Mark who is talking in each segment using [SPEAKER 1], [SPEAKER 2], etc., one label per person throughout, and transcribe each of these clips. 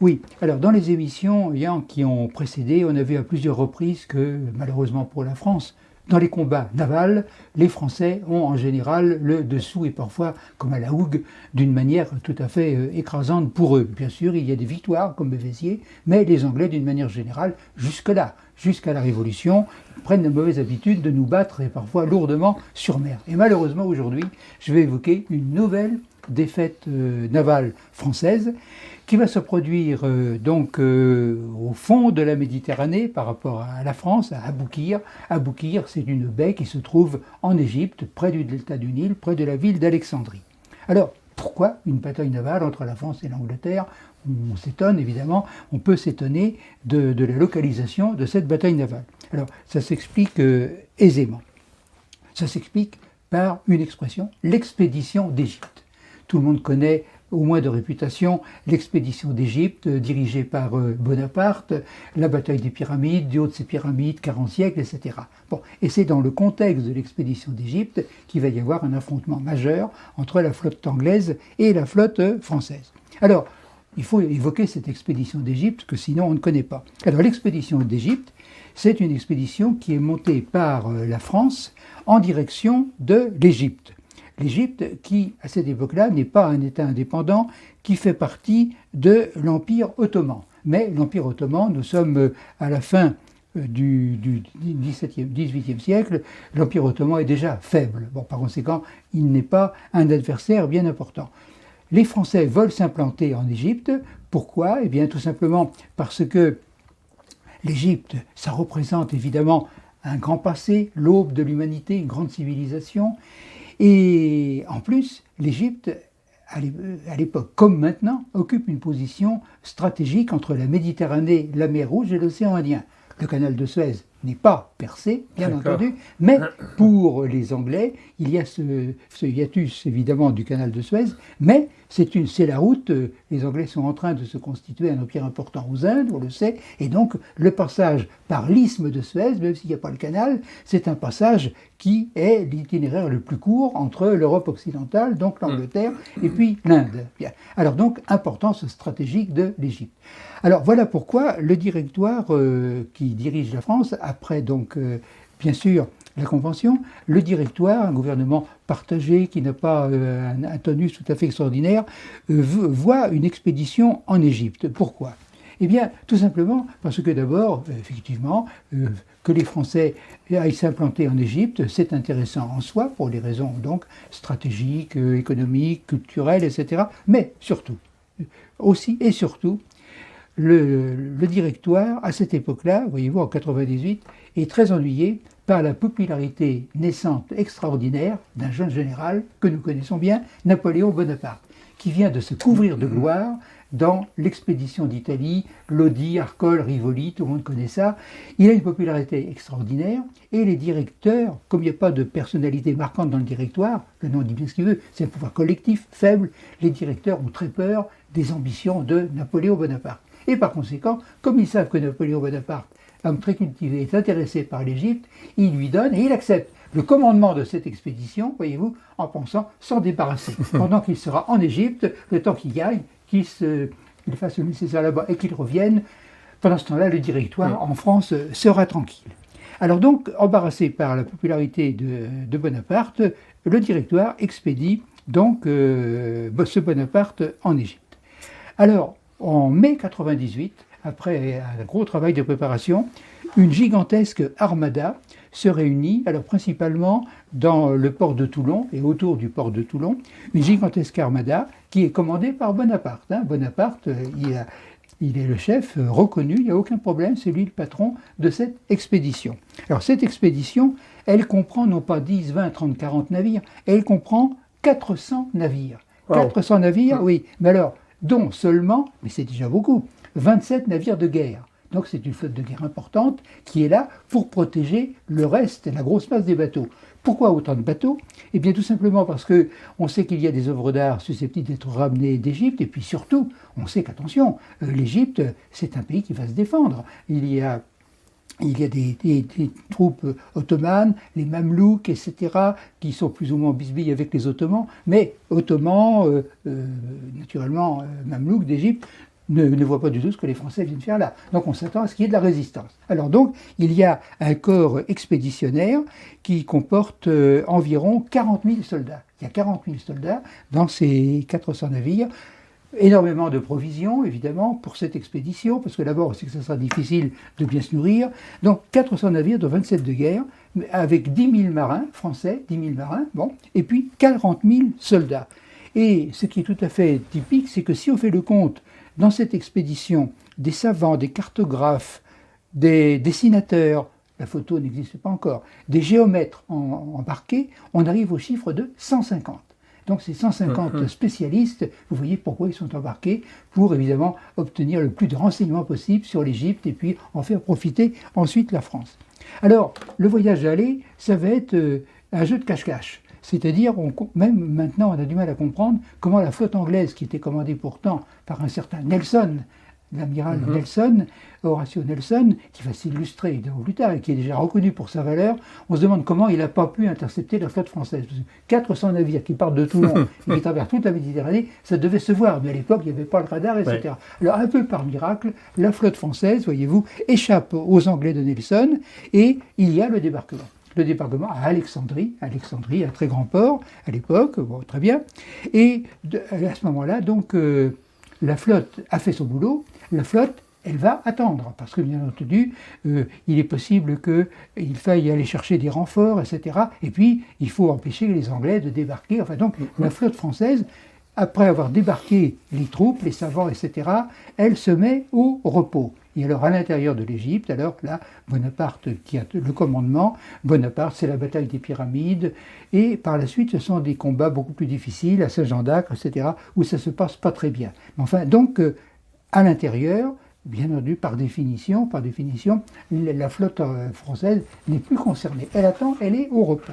[SPEAKER 1] Oui, alors dans les émissions qui ont précédé, on a vu à plusieurs reprises que, malheureusement pour la France, dans les combats navals, les Français ont en général le dessous et parfois, comme à la hougue, d'une manière tout à fait écrasante pour eux. Bien sûr, il y a des victoires comme Bévésier, mais les Anglais, d'une manière générale, jusque-là, jusqu'à la Révolution, prennent la mauvaise habitude de nous battre et parfois lourdement sur mer. Et malheureusement, aujourd'hui, je vais évoquer une nouvelle défaite navale française qui va se produire au fond de la Méditerranée par rapport à la France, à Aboukir. Aboukir, c'est une baie qui se trouve en Égypte, près du delta du Nil, près de la ville d'Alexandrie. Alors, pourquoi une bataille navale entre la France et l'Angleterre? On s'étonne évidemment, on peut s'étonner de la localisation de cette bataille navale. Alors, ça s'explique aisément. Ça s'explique par une expression, l'expédition d'Égypte. Tout le monde connaît, au moins de réputation, l'expédition d'Égypte dirigée par Bonaparte, la bataille des pyramides, du haut de ces pyramides, 40 siècles, etc. Bon, et c'est dans le contexte de l'expédition d'Égypte qu'il va y avoir un affrontement majeur entre la flotte anglaise et la flotte française. Alors, il faut évoquer cette expédition d'Égypte, que sinon on ne connaît pas. Alors, l'expédition d'Égypte, c'est une expédition qui est montée par la France en direction de l'Égypte. L'Égypte, qui, à cette époque-là, n'est pas un État indépendant, qui fait partie de l'Empire ottoman. Mais l'Empire ottoman, nous sommes à la fin du XVIIIe siècle, l'Empire ottoman est déjà faible. Bon, par conséquent, il n'est pas un adversaire bien important. Les Français veulent s'implanter en Égypte. Pourquoi? Eh bien, tout simplement parce que l'Égypte, ça représente évidemment un grand passé, l'aube de l'humanité, une grande civilisation. Et en plus, l'Égypte, à l'époque comme maintenant, occupe une position stratégique entre la Méditerranée, la mer Rouge et l'océan Indien. Le canal de Suez n'est pas percé, bien entendu, mais pour les Anglais, il y a ce hiatus évidemment du canal de Suez, mais c'est la route, les Anglais sont en train de se constituer un empire important aux Indes, on le sait, et donc le passage par l'isthme de Suez, même s'il n'y a pas le canal, c'est un passage qui est l'itinéraire le plus court entre l'Europe occidentale, donc l'Angleterre, et puis l'Inde. Bien. Alors donc, importance stratégique de l'Égypte. Alors voilà pourquoi le directoire qui dirige la France, après donc bien sûr la Convention, le directoire, un gouvernement partagé qui n'a pas un tonus tout à fait extraordinaire, voit une expédition en Égypte. Pourquoi? Eh bien, tout simplement parce que d'abord, effectivement, que les Français aillent s'implanter en Égypte, c'est intéressant en soi, pour des raisons donc stratégiques, économiques, culturelles, etc. Mais surtout, aussi et surtout, le directoire, à cette époque-là, voyez-vous, en 98, est très ennuyé par la popularité naissante extraordinaire d'un jeune général que nous connaissons bien, Napoléon Bonaparte, qui vient de se couvrir de gloire dans l'expédition d'Italie, Lodi, Arcole, Rivoli, tout le monde connaît ça. Il a une popularité extraordinaire et les directeurs, comme il n'y a pas de personnalité marquante dans le directoire, le nom dit bien ce qu'il veut, c'est un pouvoir collectif faible, les directeurs ont très peur des ambitions de Napoléon Bonaparte. Et par conséquent, comme ils savent que Napoléon Bonaparte, homme très cultivé, est intéressé par l'Égypte, il lui donne et il accepte le commandement de cette expédition, voyez-vous, en pensant s'en débarrasser. Pendant qu'il sera en Égypte, le temps qu'il y aille, qu'il fasse le nécessaire là-bas et qu'il revienne, pendant ce temps-là, le directoire en France sera tranquille. Alors donc, embarrassé par la popularité de Bonaparte, le directoire expédie donc ce Bonaparte en Égypte. Alors, en mai 98, après un gros travail de préparation, une gigantesque armada se réunit, alors principalement dans le port de Toulon et autour du port de Toulon, une gigantesque armada qui est commandée par Bonaparte. Bonaparte, il est le chef reconnu, il n'y a aucun problème, c'est lui le patron de cette expédition. Alors cette expédition, elle comprend non pas 10, 20, 30, 40 navires, elle comprend 400 navires. Wow. 400 navires, oui, mais alors, dont seulement, mais c'est déjà beaucoup, 27 navires de guerre. Donc c'est une flotte de guerre importante qui est là pour protéger le reste, la grosse masse des bateaux. Pourquoi autant de bateaux? Eh bien tout simplement parce qu'on sait qu'il y a des œuvres d'art susceptibles d'être ramenées d'Égypte, et puis surtout, on sait qu'attention, l'Égypte, c'est un pays qui va se défendre. Il y a des troupes ottomanes, les Mamelouks, etc., qui sont plus ou moins en bisbille avec les Ottomans, mais Ottomans, naturellement Mamelouks d'Égypte, ne voit pas du tout ce que les Français viennent faire là. Donc on s'attend à ce qu'il y ait de la résistance. Alors donc, il y a un corps expéditionnaire qui comporte environ 40 000 soldats. Il y a 40 000 soldats dans ces 400 navires. Énormément de provisions, évidemment, pour cette expédition, parce que d'abord, c'est que ça sera difficile de bien se nourrir. Donc 400 navires, dont 27 de guerre, avec 10 000 marins français, 10 000 marins, bon, et puis 40 000 soldats. Et ce qui est tout à fait typique, c'est que si on fait le compte dans cette expédition des savants, des cartographes, des dessinateurs, la photo n'existe pas encore, des géomètres embarqués, on arrive au chiffre de 150. Donc ces 150 spécialistes, vous voyez pourquoi ils sont embarqués, pour évidemment obtenir le plus de renseignements possible sur l'Égypte et puis en faire profiter ensuite la France. Alors, le voyage aller, ça va être un jeu de cache-cache. C'est-à-dire, même maintenant, on a du mal à comprendre comment la flotte anglaise, qui était commandée pourtant par un certain Nelson, l'amiral Nelson, Horatio Nelson, qui va s'illustrer plus tard et qui est déjà reconnu pour sa valeur, on se demande comment il n'a pas pu intercepter la flotte française. Parce que 400 navires qui partent de Toulon et qui traversent toute la Méditerranée, ça devait se voir, mais à l'époque, il n'y avait pas le radar, etc. Ouais. Alors, un peu par miracle, la flotte française, voyez-vous, échappe aux Anglais de Nelson et il y a le débarquement. Le débarquement à Alexandrie, un très grand port à l'époque, bon, très bien. Et à ce moment-là, donc, la flotte a fait son boulot. La flotte, elle va attendre, parce que bien entendu, il est possible qu'il faille aller chercher des renforts, etc. Et puis, il faut empêcher les Anglais de débarquer. Enfin, donc, la flotte française, après avoir débarqué les troupes, les savants, etc., elle se met au repos. Et alors, à l'intérieur de l'Égypte, alors là, Bonaparte qui a le commandement, Bonaparte, c'est la bataille des Pyramides, et par la suite, ce sont des combats beaucoup plus difficiles, à Saint-Jean d'Acre, etc., où ça se passe pas très bien. Mais enfin, donc, à l'intérieur, bien entendu, par définition, la flotte française n'est plus concernée. Elle attend, elle est au repos.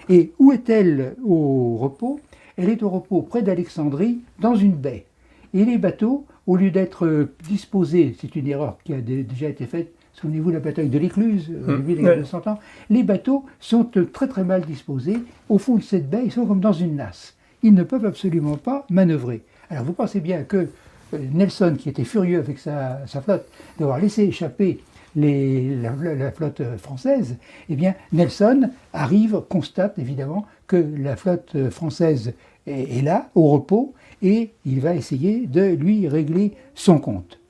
[SPEAKER 1] Et où est-elle au repos ? Elle est au repos près d'Alexandrie, dans une baie. Et les bateaux, au lieu d'être disposés, c'est une erreur qui a déjà été faite, souvenez-vous de la bataille de l'Écluse, au début des 200 ans, les bateaux sont très très mal disposés. Au fond de cette baie, ils sont comme dans une nasse. Ils ne peuvent absolument pas manœuvrer. Alors vous pensez bien que Nelson, qui était furieux avec sa flotte d'avoir laissé échapper la flotte française, eh bien Nelson arrive, constate évidemment que la flotte française est là, au repos, et il va essayer de lui régler son compte.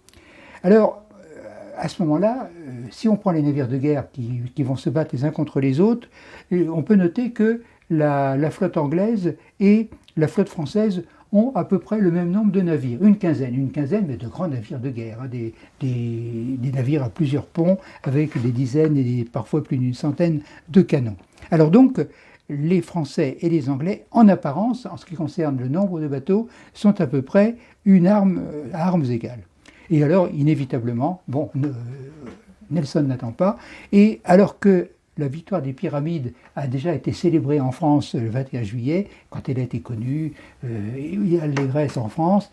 [SPEAKER 1] Alors, à ce moment-là, si on prend les navires de guerre qui vont se battre les uns contre les autres, on peut noter que la flotte anglaise et la flotte française ont à peu près le même nombre de navires, une quinzaine, mais de grands navires de guerre, hein, des navires à plusieurs ponts, avec des dizaines et parfois plus d'une centaine de canons. Alors donc, les Français et les Anglais, en apparence, en ce qui concerne le nombre de bateaux, sont à peu près à armes égales. Et alors, inévitablement, Nelson n'attend pas, et alors que la victoire des Pyramides a déjà été célébrée en France le 21 juillet, quand elle a été connue, il y a l'allégresse en France,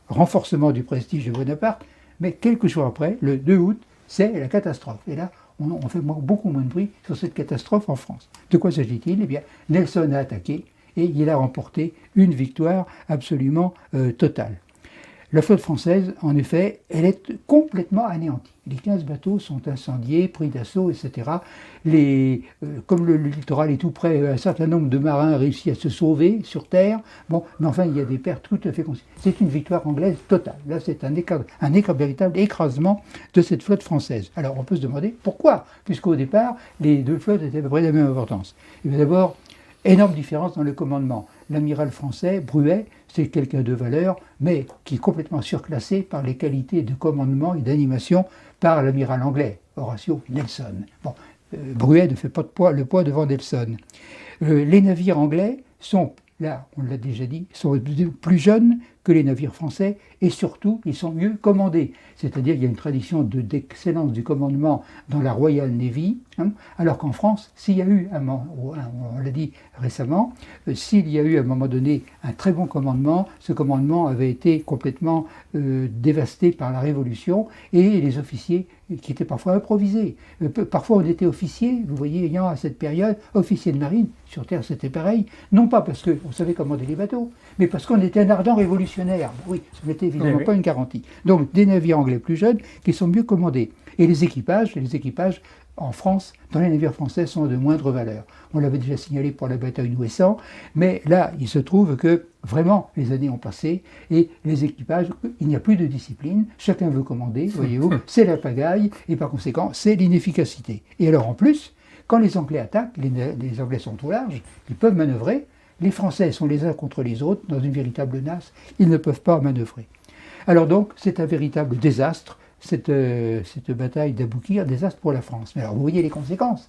[SPEAKER 1] renforcement du prestige de Bonaparte, mais quelques jours après, le 2 août, c'est la catastrophe. Et là, on fait beaucoup moins de bruit sur cette catastrophe en France. De quoi s'agit-il ? Eh bien, Nelson a attaqué et il a remporté une victoire absolument totale. La flotte française, en effet, elle est complètement anéantie. Les 15 bateaux sont incendiés, pris d'assaut, etc. Comme le littoral est tout près, un certain nombre de marins réussissent à se sauver sur terre. Bon, mais enfin, il y a des pertes tout à fait considérables. C'est une victoire anglaise totale. Là, c'est un véritable écrasement de cette flotte française. Alors, on peut se demander pourquoi, puisqu'au départ, les deux flottes étaient à peu près de la même importance. Et bien d'abord, énorme différence dans le commandement. L'amiral français, Bruet, c'est quelqu'un de valeur, mais qui est complètement surclassé par les qualités de commandement et d'animation par l'amiral anglais, Horatio Nelson. Bon, Bruet ne fait pas le poids devant Nelson. Les navires anglais sont, là, on l'a déjà dit, sont plus jeunes que les navires français, et surtout, ils sont mieux commandés. C'est-à-dire qu'il y a une tradition d'excellence du commandement dans la Royal Navy, hein, alors qu'en France, s'il y a eu, on l'a dit récemment, s'il y a eu à un moment donné un très bon commandement, ce commandement avait été complètement dévasté par la Révolution, et les officiers qui étaient parfois improvisés. Parfois on était officier, vous voyez, ayant à cette période, officier de marine, sur Terre c'était pareil, non pas parce qu'on savait commander les bateaux, mais parce qu'on était un ardent révolutionnaire. révolutionnaire. Oui, ce n'était évidemment pas une garantie. Donc des navires anglais plus jeunes qui sont mieux commandés. Et les équipages en France, dans les navires français, sont de moindre valeur. On l'avait déjà signalé pour la bataille d'Ouessant, mais là, il se trouve que vraiment, les années ont passé et les équipages, il n'y a plus de discipline, chacun veut commander, voyez-vous, c'est la pagaille et par conséquent, c'est l'inefficacité. Et alors en plus, quand les Anglais attaquent, les Anglais sont au large, ils peuvent manœuvrer, les Français sont les uns contre les autres dans une véritable nasse, ils ne peuvent pas manœuvrer. Alors donc, c'est un véritable désastre. Cette bataille d'Aboukir, désastre pour la France. Mais alors vous voyez les conséquences.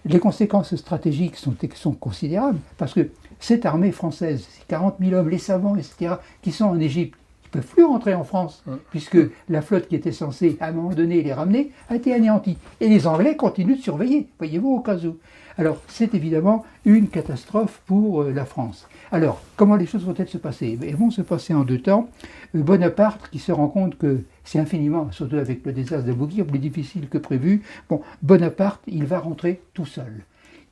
[SPEAKER 1] Les conséquences stratégiques sont considérables, parce que cette armée française, ces 40 000 hommes, les savants, etc., qui sont en Égypte, ne peuvent plus rentrer en France, puisque la flotte qui était censée, à un moment donné, les ramener, a été anéantie. Et les Anglais continuent de surveiller, voyez-vous, au cas où. Alors, c'est évidemment une catastrophe pour la France. Alors, comment les choses vont-elles se passer? Elles vont se passer en deux temps. Bonaparte, qui se rend compte que c'est infiniment, surtout avec le désastre d'Aboukir, plus difficile que prévu. Bon, Bonaparte, il va rentrer tout seul.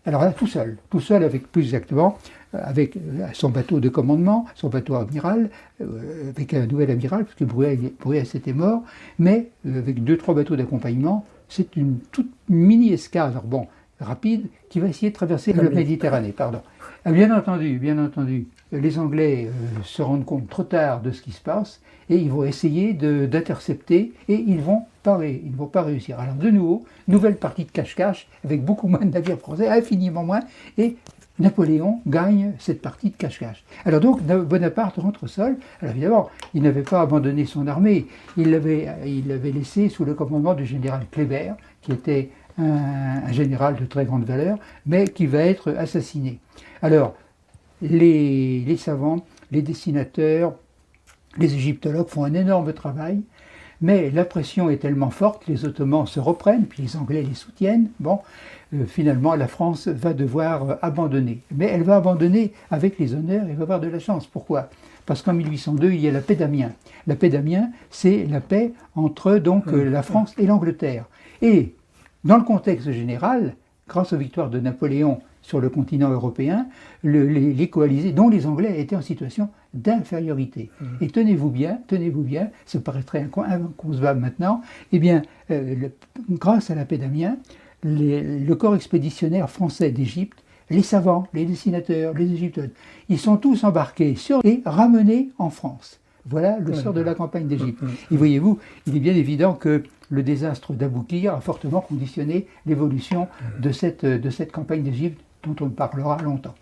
[SPEAKER 1] Alors là, tout seul avec, plus exactement, avec son bateau de commandement, son bateau amiral, avec un nouvel amiral, parce que Brueys était mort, mais avec 2-3 bateaux d'accompagnement, c'est une toute mini-escale, alors bon, rapide, qui va essayer de traverser la Méditerranée, pardon. Bien entendu, les Anglais se rendent compte trop tard de ce qui se passe, et ils vont essayer d'intercepter, et ils ne vont pas réussir. Alors de nouveau, nouvelle partie de cache-cache, avec beaucoup moins de navires français, infiniment moins, et Napoléon gagne cette partie de cache-cache. Alors donc, Bonaparte rentre seul. Alors évidemment, il n'avait pas abandonné son armée, il l'avait laissé sous le commandement du général Kléber, qui était un général de très grande valeur, mais qui va être assassiné. Alors, les savants, les dessinateurs, les égyptologues font un énorme travail, mais la pression est tellement forte, les Ottomans se reprennent, puis les Anglais les soutiennent. Bon, finalement, la France va devoir abandonner. Mais elle va abandonner avec les honneurs et va avoir de la chance. Pourquoi? Parce qu'en 1802, il y a la paix d'Amiens. La paix d'Amiens, c'est la paix entre donc la France et l'Angleterre. Et dans le contexte général, grâce aux victoires de Napoléon sur le continent européen, les coalisés, dont les Anglais, étaient en situation d'infériorité. Et tenez-vous bien, ça paraîtrait inconcevable maintenant, eh bien, grâce à la paix d'Amiens, le corps expéditionnaire français d'Égypte, les savants, les dessinateurs, les égyptologues, ils sont tous embarqués et ramenés en France. Voilà le sort de la campagne d'Égypte. Et voyez-vous, il est bien évident que le désastre d'Aboukir a fortement conditionné l'évolution de cette campagne d'Égypte dont on parlera longtemps.